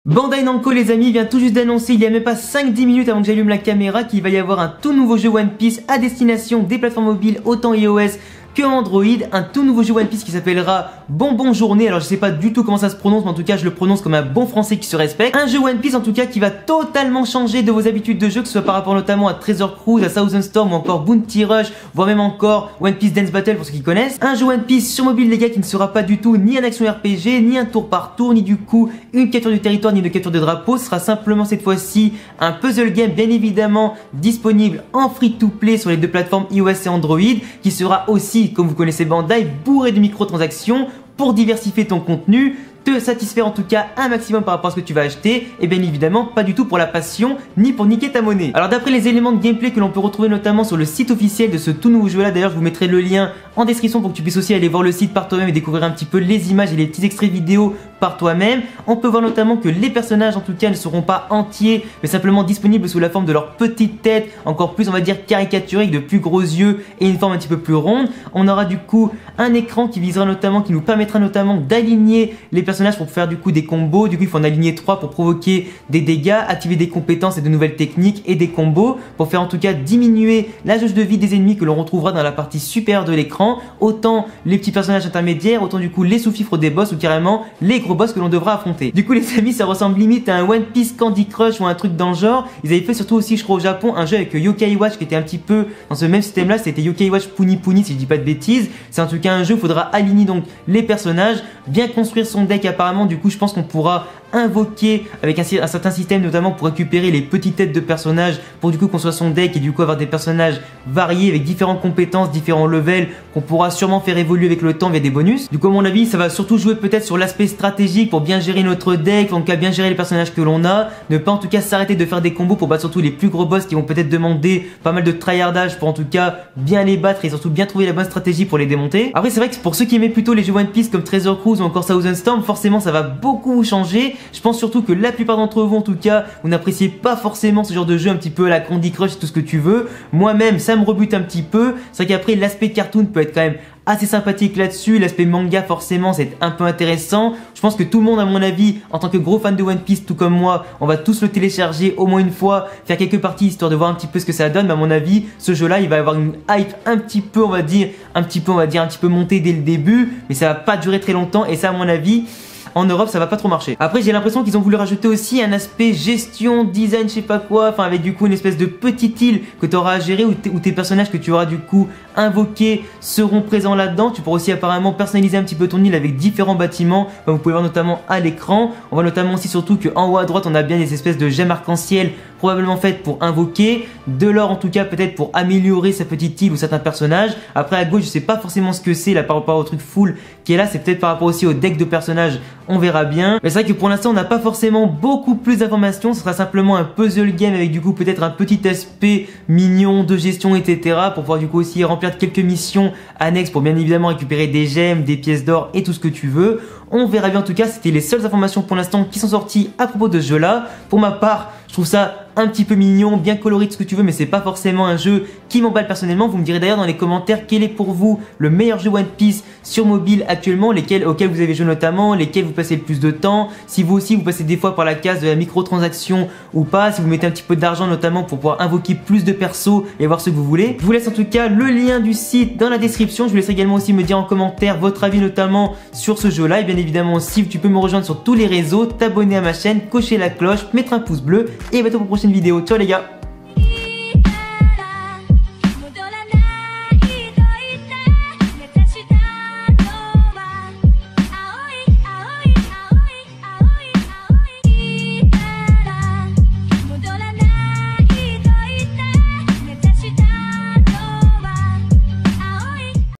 Bandai Namco les amis vient tout juste d'annoncer il y a même pas 5-10 minutes avant que j'allume la caméra qu'il va y avoir un tout nouveau jeu One Piece à destination des plateformes mobiles autant iOS que Android, un tout nouveau jeu One Piece qui s'appellera Bonbon Journée. Alors je sais pas du tout comment ça se prononce, mais en tout cas je le prononce comme un bon français qui se respecte. Un jeu One Piece en tout cas qui va totalement changer de vos habitudes de jeu, que ce soit par rapport notamment à Treasure Cruise, à Thousand Storm ou encore Bounty Rush, voire même encore One Piece Dance Battle pour ceux qui connaissent. Un jeu One Piece sur mobile les gars qui ne sera pas du tout ni un action RPG, ni un tour par tour, ni du coup une capture du territoire, ni de capture de drapeau. Ce sera simplement cette fois-ci un puzzle game bien évidemment disponible en free to play sur les deux plateformes iOS et Android, qui sera aussi, comme vous connaissez Bandai, bourré de microtransactions pour diversifier ton contenu, te satisfaire en tout cas un maximum par rapport à ce que tu vas acheter, et bien évidemment pas du tout pour la passion ni pour niquer ta monnaie. Alors d'après les éléments de gameplay que l'on peut retrouver notamment sur le site officiel de ce tout nouveau jeu là, d'ailleurs je vous mettrai le lien en description pour que tu puisses aussi aller voir le site par toi-même et découvrir un petit peu les images et les petits extraits vidéo par toi-même. On peut voir notamment que les personnages en tout cas ne seront pas entiers mais simplement disponibles sous la forme de leur petite tête, encore plus on va dire caricaturée avec de plus gros yeux et une forme un petit peu plus ronde. On aura du coup un écran qui visera notamment, qui nous permettra notamment d'aligner les personnages pour faire du coup des combos. Du coup il faut en aligner 3 pour provoquer des dégâts, activer des compétences et de nouvelles techniques et des combos pour faire en tout cas diminuer la jauge de vie des ennemis que l'on retrouvera dans la partie supérieure de l'écran, autant les petits personnages intermédiaires, autant du coup les sous-fifres des boss ou carrément les gros boss que l'on devra affronter. Du coup les amis ça ressemble limite à un One Piece Candy Crush ou un truc dans le genre. Ils avaient fait surtout aussi je crois au Japon un jeu avec Yokai Watch qui était un petit peu dans ce même système là, c'était Yokai Watch Puni Puni si je dis pas de bêtises. C'est en tout cas un jeu où il faudra aligner donc les personnages, bien construire son deck apparemment. Du coup je pense qu'on pourra invoquer avec un certain système notamment pour récupérer les petites têtes de personnages pour du coup construire son deck et du coup avoir des personnages variés avec différentes compétences, différents levels qu'on pourra sûrement faire évoluer avec le temps via des bonus. Du coup à mon avis ça va surtout jouer peut-être sur l'aspect stratégique pour bien gérer notre deck, en tout cas bien gérer les personnages que l'on a, ne pas en tout cas s'arrêter de faire des combos pour battre surtout les plus gros boss qui vont peut-être demander pas mal de tryhardage pour en tout cas bien les battre et surtout bien trouver la bonne stratégie pour les démonter. Après c'est vrai que pour ceux qui aimaient plutôt les jeux One Piece comme Treasure Cruise ou encore Thousand Storm, forcément ça va beaucoup changer. Je pense surtout que la plupart d'entre vous en tout cas vous n'appréciez pas forcément ce genre de jeu un petit peu à la Candy Crush, tout ce que tu veux. Moi-même ça me rebute un petit peu. C'est vrai qu'après l'aspect cartoon peut être quand même assez sympathique là-dessus, l'aspect manga forcément c'est un peu intéressant. Je pense que tout le monde à mon avis en tant que gros fan de One Piece tout comme moi, on va tous le télécharger au moins une fois, faire quelques parties histoire de voir un petit peu ce que ça donne. Mais à mon avis ce jeu là il va avoir une hype un petit peu on va dire un petit peu montée dès le début, mais ça va pas durer très longtemps et ça à mon avis en Europe ça va pas trop marcher. Après j'ai l'impression qu'ils ont voulu rajouter aussi un aspect gestion, design, je sais pas quoi, enfin avec du coup une espèce de petite île que tu auras à gérer où tes personnages que tu auras du coup invoqués seront présents là-dedans. Tu pourras aussi apparemment personnaliser un petit peu ton île avec différents bâtiments, comme vous pouvez voir notamment à l'écran. On voit notamment aussi surtout qu'en haut à droite on a bien des espèces de gemmes arc-en-ciel probablement faites pour invoquer, de l'or en tout cas peut-être pour améliorer sa petite île ou certains personnages. Après à gauche je sais pas forcément ce que c'est là par rapport au truc full qui est là, c'est peut-être par rapport aussi au deck de personnages, on verra bien. Mais c'est vrai que pour l'instant on n'a pas forcément beaucoup plus d'informations, ce sera simplement un puzzle game avec du coup peut-être un petit aspect mignon de gestion etc. pour pouvoir du coup aussi remplir quelques missions annexes pour bien évidemment récupérer des gemmes, des pièces d'or et tout ce que tu veux. On verra bien en tout cas, c'était les seules informations pour l'instant qui sont sorties à propos de ce jeu là. Pour ma part je trouve ça un petit peu mignon, bien coloré, tout ce que tu veux, mais c'est pas forcément un jeu qui m'emballe personnellement. Vous me direz d'ailleurs dans les commentaires quel est pour vous le meilleur jeu One Piece sur mobile actuellement, auxquels vous avez joué notamment, lesquels vous passez le plus de temps, si vous aussi vous passez des fois par la case de la microtransaction ou pas, si vous mettez un petit peu d'argent notamment pour pouvoir invoquer plus de persos et voir ce que vous voulez. Je vous laisse en tout cas le lien du site dans la description. Je vous laisse également aussi me dire en commentaire votre avis notamment sur ce jeu là, et bien évidemment aussi tu peux me rejoindre sur tous les réseaux, t'abonner à ma chaîne, cocher la cloche, mettre un pouce bleu et à bientôt pour une prochaine vidéo. Ciao les gars.